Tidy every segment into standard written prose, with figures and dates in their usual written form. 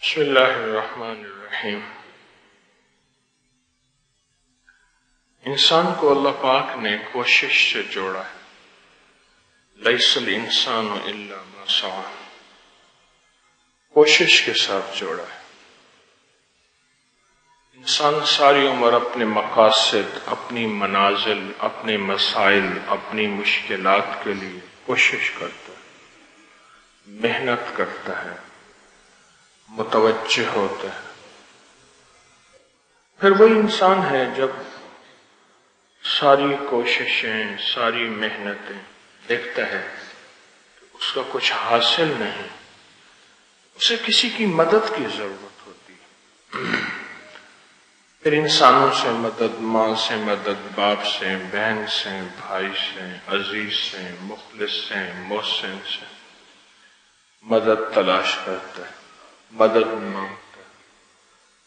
بسم اللہ الرحمن الرحیم۔ انسان کو اللہ پاک نے کوشش سے جوڑا ہے۔ لیس الانسان الا ما سعی، کوشش کے ساتھ جوڑا ہے۔ انسان ساری عمر اپنے مقاصد، اپنی منازل، اپنے مسائل، اپنی مشکلات کے لیے کوشش کرتا ہے، محنت کرتا ہے، متوجہ ہوتا ہے۔ پھر وہی انسان ہے جب ساری کوششیں، ساری محنتیں دیکھتا ہے کہ اس کا کچھ حاصل نہیں، اسے کسی کی مدد کی ضرورت ہوتی ہے۔ پھر انسانوں سے مدد، ماں سے مدد، باپ سے، بہن سے، بھائی سے، عزیز سے، مخلص سے، محسن سے مدد تلاش کرتا ہے، مدد مانگتا ہے۔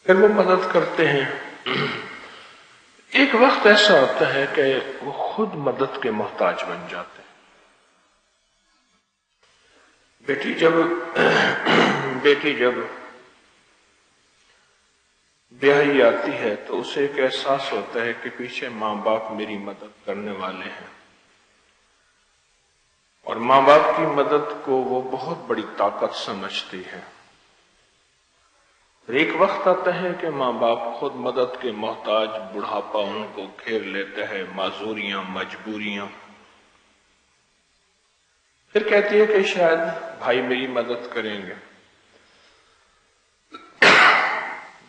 پھر وہ مدد کرتے ہیں۔ ایک وقت ایسا آتا ہے کہ وہ خود مدد کے محتاج بن جاتے ہیں۔ بیٹی جب بیاہی آتی ہے تو اسے ایک احساس ہوتا ہے کہ پیچھے ماں باپ میری مدد کرنے والے ہیں، اور ماں باپ کی مدد کو وہ بہت بڑی طاقت سمجھتی ہے۔ ایک وقت آتا ہے کہ ماں باپ خود مدد کے محتاج، بڑھاپا ان کو گھیر لیتا ہے، معذوریاں، مجبوریاں۔ پھر کہتی ہے کہ شاید بھائی میری مدد کریں گے۔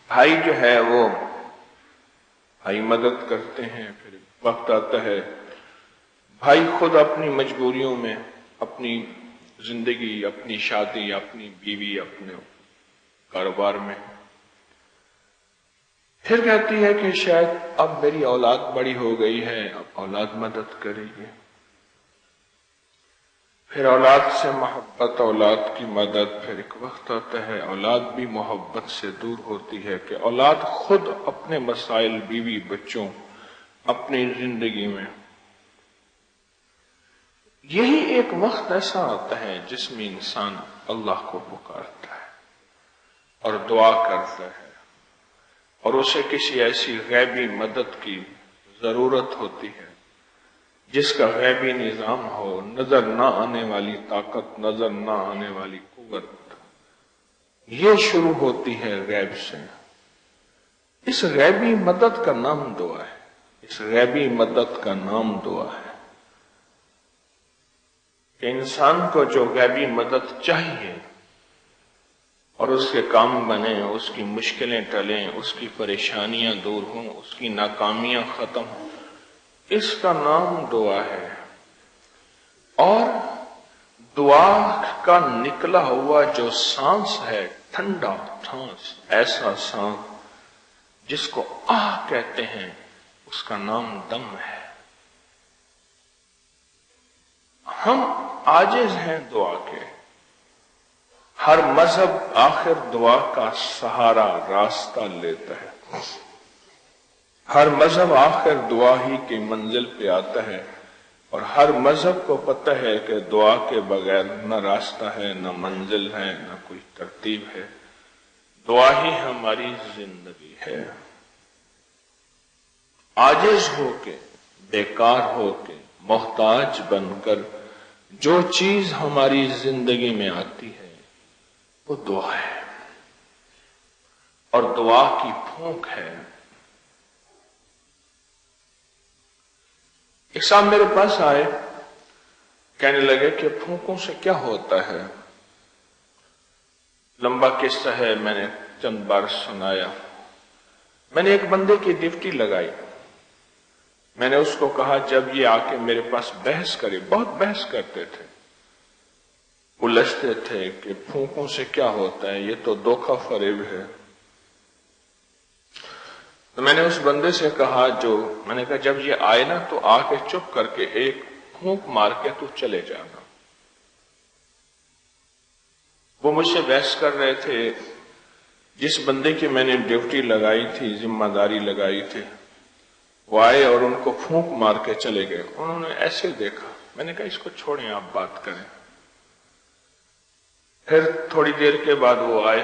بھائی جو ہے وہ بھائی مدد کرتے ہیں۔ پھر وقت آتا ہے بھائی خود اپنی مجبوریوں میں، اپنی زندگی، اپنی شادی، اپنی بیوی، اپنے کاروبار میں، پھر کہتی ہے کہ شاید اب میری اولاد بڑی ہو گئی ہے، اب اولاد مدد کرے گی۔ پھر اولاد سے محبت، اولاد کی مدد۔ پھر ایک وقت آتا ہے اولاد بھی محبت سے دور ہوتی ہے کہ اولاد خود اپنے مسائل، بیوی، بچوں، اپنی زندگی میں۔ یہی ایک وقت ایسا آتا ہے جس میں انسان اللہ کو پکارتا ہے اور دعا کرتا ہے، اور اسے کسی ایسی غیبی مدد کی ضرورت ہوتی ہے جس کا غیبی نظام ہو، نظر نہ آنے والی طاقت، نظر نہ آنے والی قوت۔ یہ شروع ہوتی ہے غیب سے۔ اس غیبی مدد کا نام دعا ہے، اس غیبی مدد کا نام دعا ہے کہ انسان کو جو غیبی مدد چاہیے اور اس کے کام بنے، اس کی مشکلیں ٹلیں، اس کی پریشانیاں دور ہوں، اس کی ناکامیاں ختم ہوں، اس کا نام دعا ہے۔ اور دعا کا نکلا ہوا جو سانس ہے، ٹھنڈا سانس، ایسا سانس جس کو آہ کہتے ہیں، اس کا نام دم ہے۔ ہم عاجز ہیں دعا کے۔ ہر مذہب آخر دعا کا سہارا، راستہ لیتا ہے۔ ہر مذہب آخر دعا ہی کی منزل پہ آتا ہے، اور ہر مذہب کو پتہ ہے کہ دعا کے بغیر نہ راستہ ہے، نہ منزل ہے، نہ کوئی ترتیب ہے۔ دعا ہی ہماری زندگی ہے۔ عاجز ہو کے، بیکار ہو کے، محتاج بن کر جو چیز ہماری زندگی میں آتی ہے وہ دعا ہے، اور دعا کی پھونک ہے۔ ایک صاحب میرے پاس آئے، کہنے لگے کہ پھونکوں سے کیا ہوتا ہے؟ لمبا قصہ ہے، میں نے چند بار سنایا۔ میں نے ایک بندے کی ڈیوٹی لگائی۔ میں نے اس کو کہا جب یہ آ کے میرے پاس بحث کرے، بہت بحث کرتے تھے، الجھتے تھے کہ پھونکوں سے کیا ہوتا ہے، یہ تو دھوکہ فریب ہے۔ تو میں نے اس بندے سے کہا، میں نے کہا جب یہ آئے نا تو آ کے چپ کر کے ایک پھونک مار کے تو چلے جانا۔ وہ مجھ سے بحث کر رہے تھے، جس بندے کی میں نے ڈیوٹی لگائی تھی، ذمہ داری لگائی تھی، وہ آئے اور ان کو پھونک مار کے چلے گئے۔ انہوں نے ایسے دیکھا۔ میں نے کہا اس کو چھوڑیں، آپ بات کریں۔ پھر تھوڑی دیر کے بعد وہ آئے،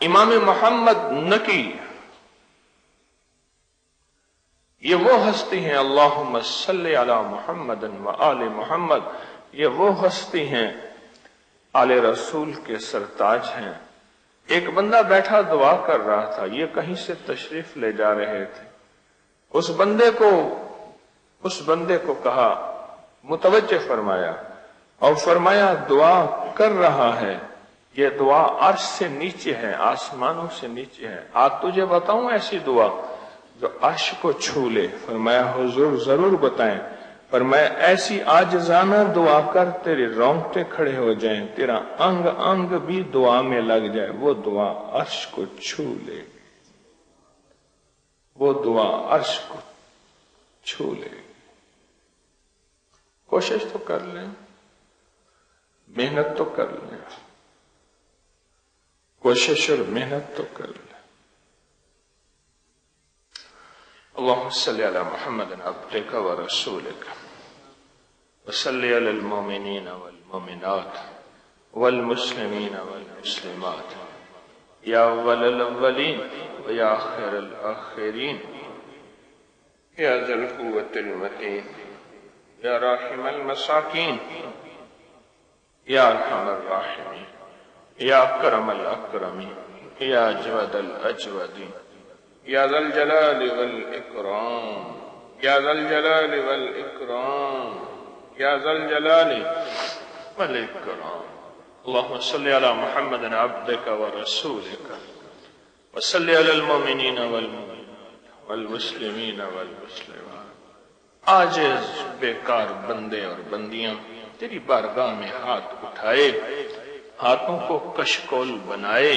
امام محمد نقی یہ وہ ہستی ہیں، اللہم صلی علی محمد و آل محمد، یہ وہ ہستی ہیں، آل رسول کے سرتاج ہیں۔ ایک بندہ بیٹھا دعا کر رہا تھا، یہ کہیں سے تشریف لے جا رہے تھے، اس بندے کو کہا، متوجہ فرمایا اور فرمایا دعا کر رہا ہے، یہ دعا عرش سے نیچے ہے، آسمانوں سے نیچے ہے، آج تجھے بتاؤں ایسی دعا جو عرش کو چھو لے؟ فرمایا حضور ضرور بتائیں۔ فرمایا ایسی عاجزانہ دعا کر تیرے رونگٹے کھڑے ہو جائیں، تیرا انگ انگ بھی دعا میں لگ جائے، وہ دعا عرش کو چھو لے گی، وہ دعا عرش کو چھو لے گی۔ کوشش تو کر لیں، محنت تو کر لیں، کوشش اور محنت تو کر لیں۔ اللهم صل على محمد عبدك ورسولك وصل على المؤمنين والمؤمنات والمسلمين والمسلمات يا أول الأولين ويا آخر الآخرين يا ذا القوة المتين يا راحم المساكين يا أرحم الراحمين يا أكرم الأكرمين يا أجود الأجودين يا ذا الجلال والإكرام يا ذا الجلال والإكرام يا ذا الجلال والإكرام اللهم صل على محمد عبدك ورسولك وصل على المؤمنين والمؤمنات والمسلمين والمسلمات۔ عاجز بیکار بندے اور بندیاں تیری بارگاہ میں ہاتھ اٹھائے، ہاتھوں کو کشکول بنائے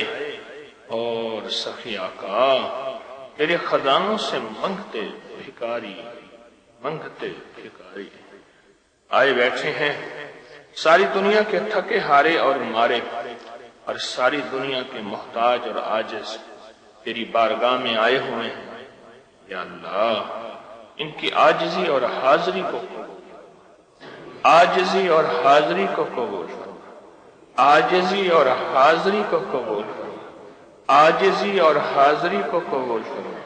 اور سخی آقا تیرے خزانوں سے منگتے بھکاری آئے بیٹھے ہیں، ساری دنیا کے تھکے ہارے اور مارے اور ساری دنیا کے محتاج اور عاجز تیری بارگاہ میں آئے ہوئے ہیں۔ یا اللہ ان کی عاجزی اور حاضری کو عاجزی اور حاضری کو قبول فرما، عاجزی اور حاضری کو قبول فرما، عاجزی اور حاضری کو قبول فرما،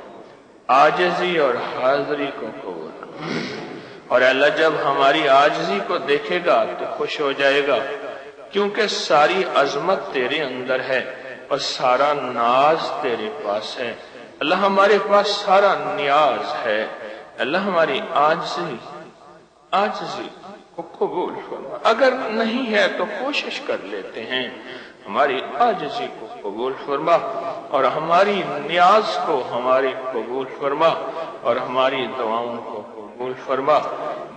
عاجزی اور حاضری کو قبول فرما۔ اور اللہ جب ہماری عاجزی کو دیکھے گا تو خوش ہو جائے گا، کیونکہ ساری عظمت تیرے اندر ہے اور سارا ناز تیرے پاس ہے۔ اللہ ہمارے پاس سارا نیاز ہے، اللہ ہماری عاجزی کو قبول فرما۔ اگر نہیں ہے تو کوشش کر لیتے ہیں، ہماری عاجزی کو قبول فرما اور ہماری نیاز کو ہماری قبول فرما اور ہماری دعاؤں کو قبول فرما۔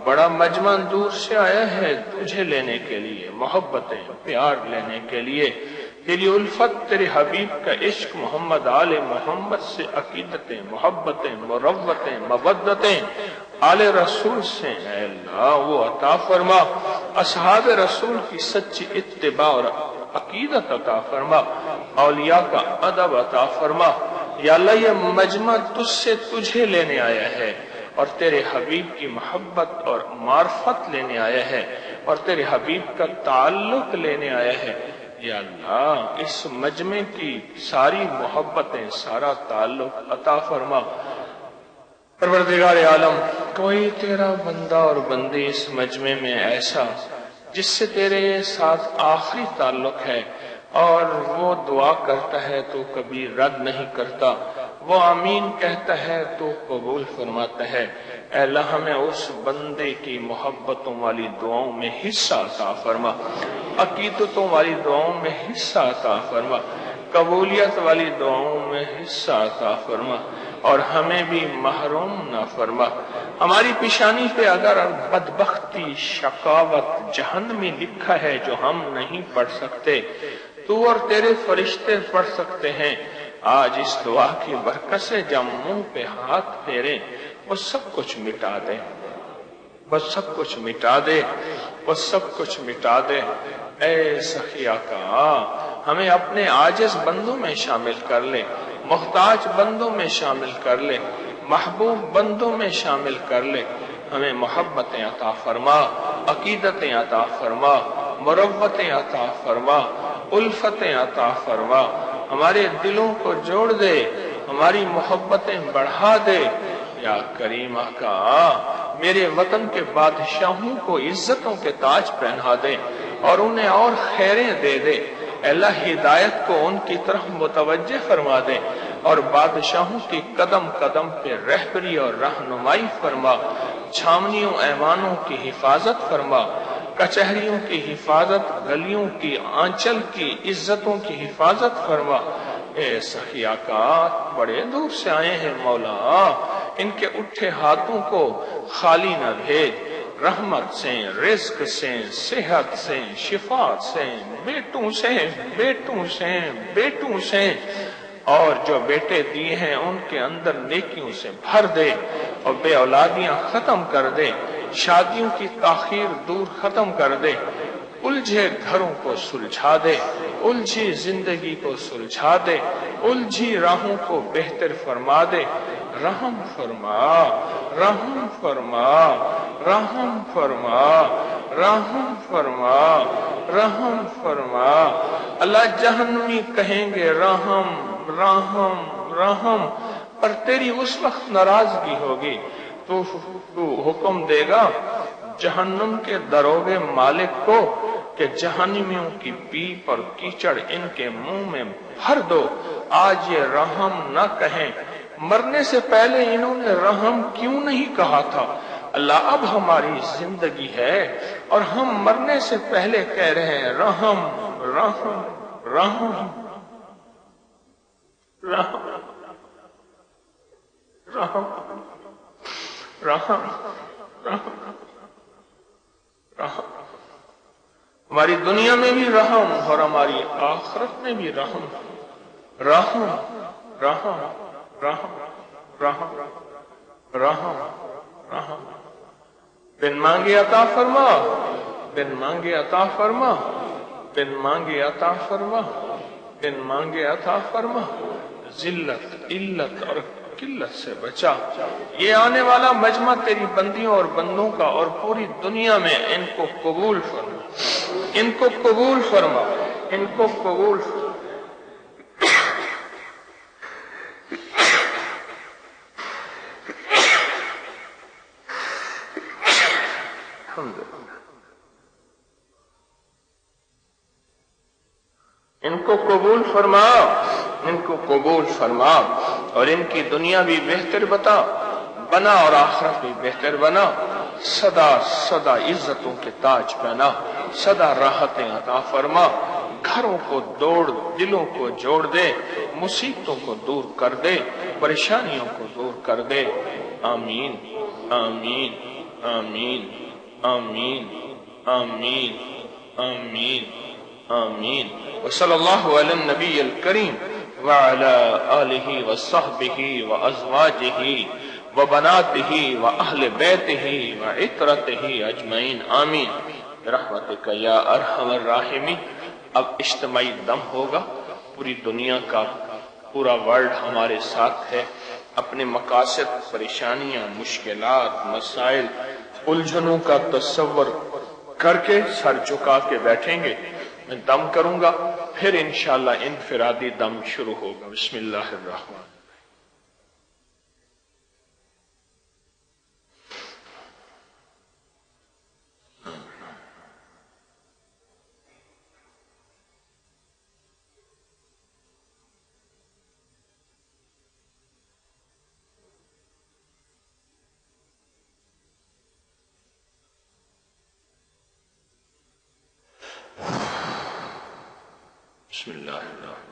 بڑا مجمع دور سے آیا ہے تجھے لینے کے لیے، محبتیں پیار لینے کے لیے، تیری الفت، تیرے حبیب کا عشق، محمد آل محمد سے عقیدتیں، محبتیں، مروتیں، مودتیں آل رسول سے اے اللہ وہ عطا فرما۔ اصحاب رسول کی سچی اتباع اور عقیدت عطا فرما، اولیاء کا ادب عطا فرما۔ یا اللہ یہ مجمع تجھ سے تجھے لینے آیا ہے اور تیرے حبیب کی محبت اور معرفت لینے آیا ہے اور تیرے حبیب کا تعلق لینے آیا ہے۔ یا اللہ اس مجمع کی ساری محبتیں، سارا تعلق عطا فرما۔ پروردگار عالم کوئی تیرا بندہ اور بندی اس مجمع میں ایسا جس سے تیرے ساتھ آخری تعلق ہے اور وہ دعا کرتا ہے تو کبھی رد نہیں کرتا، وہ آمین کہتا ہے تو قبول فرماتا ہے۔ اے اللہ ہمیں اس بندے کی محبتوں والی دعاؤں میں حصہ عطا فرما، عقیدتوں والی دعاؤں میں حصہ عطا فرما، قبولیت والی دعاؤں میں حصہ عطا فرما اور ہمیں بھی محروم نہ فرما۔ ہماری پیشانی پہ اگر بدبختی، شقاوت، جہنمی لکھا ہے جو ہم نہیں پڑھ سکتے، تو اور تیرے فرشتے پڑھ سکتے ہیں۔ آج اس دعا کی برکت سے جب منہ پہ ہاتھ پھیرے وہ سب کچھ مٹا دے، وہ سب کچھ مٹا دے، وہ سب کچھ مٹا دے۔ اے سخی آقا ہمیں اپنے عاجز بندوں میں شامل کر لے، محتاج بندوں میں شامل کر لے، محبوب بندوں میں شامل کر لے۔ ہمیں محبتیں عطا فرما، عقیدتیں عطا فرما، مروتیں عطا فرما، الفتیں عطا فرما ہمارے دلوں کو جوڑ دے، ہماری محبتیں بڑھا دے۔ یا کریم آقا میرے وطن کے بادشاہوں کو عزتوں کے تاج پہنا دے اور انہیں اور خیریں دے دے۔ اللہ ہدایت کو ان کی طرف متوجہ فرما دے اور بادشاہوں کی قدم قدم پہ رہبری اور رہنمائی فرما، چھاونیوں ایوانوں کی حفاظت فرما، کچہریوں کی حفاظت، گلیوں کی، آنچل کی، عزتوں کی حفاظت فرما۔ اے سخی آقا بڑے دور سے آئے ہیں مولا، ان کے اٹھے ہاتھوں کو خالی نہ بھیج، رحمت سے، رزق سے، صحت سے، شفا سے، بیٹوں سے، بیٹوں سے، بیٹوں سے، اور جو بیٹے دیے ہیں ان کے اندر نیکیوں سے بھر دے اور بے اولادیاں ختم کر دے، شادیوں کی تاخیر دور ختم کر دے، الجھے گھروں کو سلجھا دے، الجھی زندگی کو سلجھا دے، الجھی راہوں کو بہتر فرما دے۔ رحم فرما، رحم فرما، رحم فرما، رحم فرما، رحم فرما۔ اللہ جہنمی کہیں گے رحم رحم رحم، پر تیری اس وقت ناراضگی ہوگی، تو حکم دے گا جہنم کے دروغے مالک کو کہ جہنمیوں کی پیپ اور کیچڑ ان کے منہ میں بھر دو، آج یہ رحم نہ کہیں۔ مرنے سے پہلے انہوں نے رحم کیوں نہیں کہا تھا؟ اللہ اب ہماری زندگی ہے اور ہم مرنے سے پہلے کہہ رہے ہیں رحم رحم رحم رحم رحم رحم رحم رحم۔ ہماری دنیا میں بھی رحم اور ہماری آخرت میں بھی رحم، رحم رحم رحم رحم رحم رحم۔ بن مانگے عطا فرما، بن مانگے عطا فرما، بن مانگے عطا فرما، بن مانگے عطا فرما۔ ذلت، علت اور قلت سے بچا۔ یہ آنے والا مجمع تیری بندیوں اور بندوں کا اور پوری دنیا میں ان کو قبول فرما، ان کو قبول فرما، ان کو قبول فرما۔ ان کو قبول فرما، ان کو قبول فرما اور ان کی دنیا بھی بہتر بنا اور آخرت بھی بہتر بنا۔ سدا سدا عزتوں کے تاج پہنا، سدا راحتیں عطا فرما، گھروں کو دوڑ، دلوں کو جوڑ دے، مصیبتوں کو دور کر دے، پریشانیوں کو دور کر دے۔ آمین آمین آمین آمین آمین آمین آمین۔ وصلی اللہ علی النبی الکریم وعلی آلہ وصحبہ وازواجہ وبناتہ واہل بیتہ وعترتہ اجمعین آمین برحمتک یا ارحم الراحمین۔ اب اجتماعی دم ہوگا، پوری دنیا کا پورا ورلڈ ہمارے ساتھ ہے، اپنے مقاصد، پریشانیاں، مشکلات، مسائل، الجھنوں کا تصور کر کے سر جھکا کے بیٹھیں گے۔ میں دم کروں گا، پھر انشاءاللہ انفرادی دم شروع ہوگا۔ بسم اللہ الرحمن۔ بسم اللہ الرحمن۔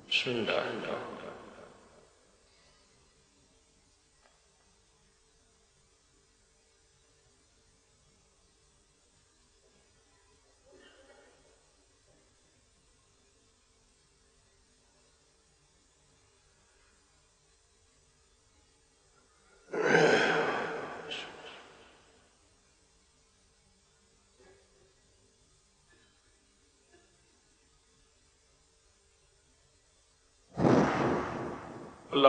بسم اللہ الرحمن۔ اللہ